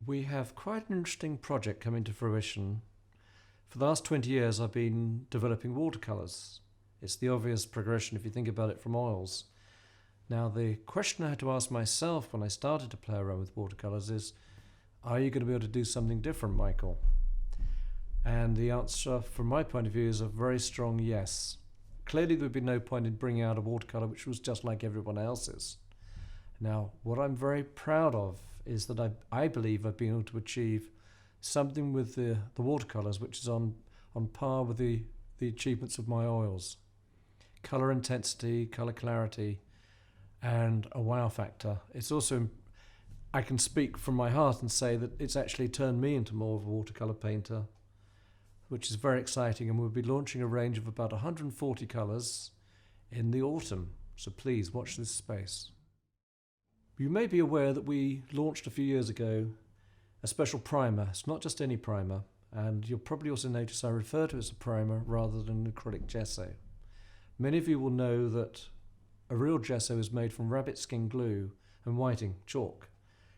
We have quite an interesting project coming to fruition. For the last 20 years I've been developing watercolours. It's the obvious progression if you think about it from oils. Now the question I had to ask myself when I started to play around with watercolours is, are you going to be able to do something different, Michael? And the answer from my point of view is a very strong yes. Clearly there would be no point in bringing out a watercolour which was just like everyone else's. Now what I'm very proud of is that I believe I've been able to achieve something with the watercolours which is on par with the achievements of my oils. Colour intensity, colour clarity, and a wow factor. It's also, I can speak from my heart and say that it's actually turned me into more of a watercolour painter, which is very exciting, and we'll be launching a range of about 140 colours in the autumn, so please watch this space. You may be aware that we launched a few years ago a special primer. It's not just any primer, and you'll probably also notice I refer to it as a primer rather than an acrylic gesso. Many of you will know that a real gesso is made from rabbit skin glue and whiting, chalk,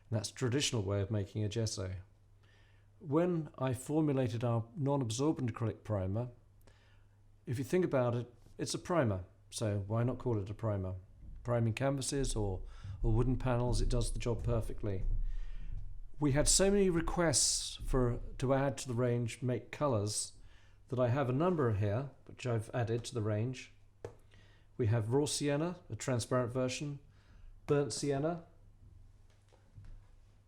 and that's the traditional way of making a gesso. When I formulated our non-absorbent acrylic primer, if you think about it, it's a primer, so why not call it a primer? Priming canvases or wooden panels, it does the job perfectly. We had so many requests to add to the range, make colours, that I have a number here, which I've added to the range. We have raw sienna, a transparent version, burnt sienna,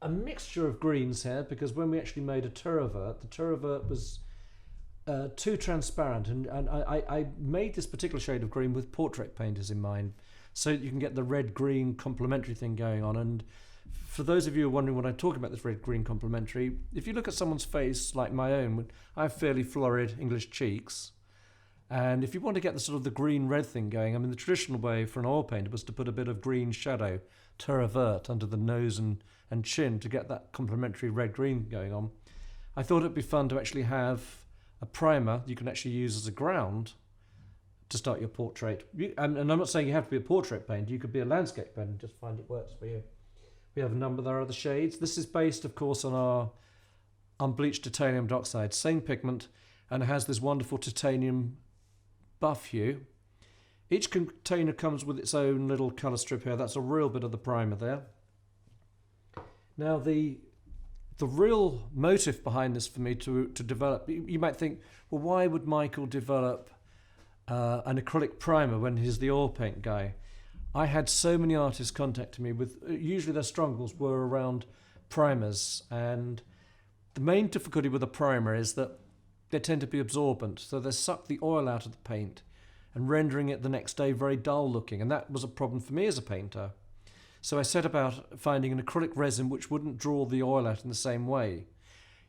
a mixture of greens here, because when we actually made a terravert, the terravert was too transparent, and I made this particular shade of green with portrait painters in mind, so you can get the red-green complementary thing going on. And for those of you who are wondering what I'm talking about, this red-green complementary, if you look at someone's face like my own, I have fairly florid English cheeks, and if you want to get the sort of the green-red thing going, I mean the traditional way for an oil painter was to put a bit of green shadow, terravert, under the nose and chin to get that complementary red-green going on. I thought it'd be fun to actually have a primer you can actually use as a ground to start your portrait. And I'm not saying you have to be a portrait painter, you could be a landscape painter and just find it works for you. We have a number there of the shades. This is based, of course, on our unbleached titanium dioxide, same pigment, and it has this wonderful titanium buff hue. Each container comes with its own little colour strip here. That's a real bit of the primer there. Now the real motive behind this for me to develop, you might think, well, why would Michael develop an acrylic primer when he's the oil paint guy? I had so many artists contacting me with, usually their struggles were around primers, and the main difficulty with a primer is that they tend to be absorbent, so they suck the oil out of the paint and rendering it the next day very dull looking, and that was a problem for me as a painter. So I set about finding an acrylic resin which wouldn't draw the oil out in the same way.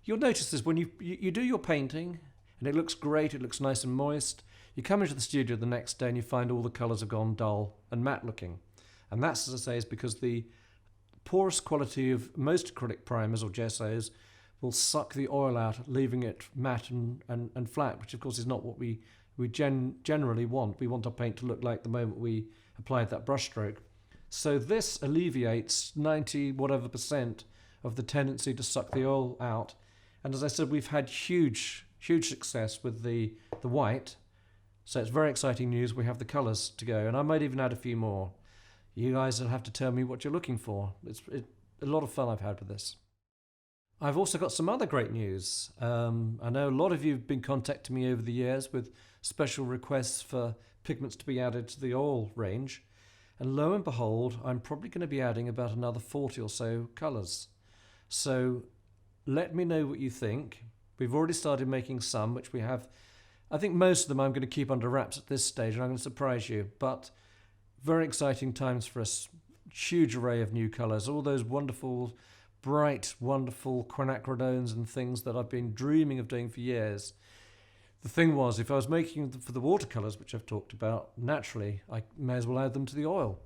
You'll notice this when you do your painting and it looks great, it looks nice and moist. You come into the studio the next day and you find all the colours have gone dull and matte looking. And that's, as I say, is because the porous quality of most acrylic primers or gessos will suck the oil out, leaving it matte and flat, which of course is not what we generally want. We want our paint to look like the moment we applied that brush stroke. So this alleviates 90% of the tendency to suck the oil out. And as I said, we've had huge success with the white. So it's very exciting news. We have the colours to go, and I might even add a few more. You guys will have to tell me what you're looking for. It's a lot of fun I've had with this. I've also got some other great news. I know a lot of you have been contacting me over the years with special requests for pigments to be added to the oil range. And lo and behold, I'm probably going to be adding about another 40 or so colours. So let me know what you think. We've already started making some, which we have. I think most of them I'm going to keep under wraps at this stage, and I'm going to surprise you. But very exciting times for us. Huge array of new colours. All those wonderful, bright, wonderful quinacridones and things that I've been dreaming of doing for years. The thing was, if I was making them for the watercolours, which I've talked about, naturally, I may as well add them to the oil.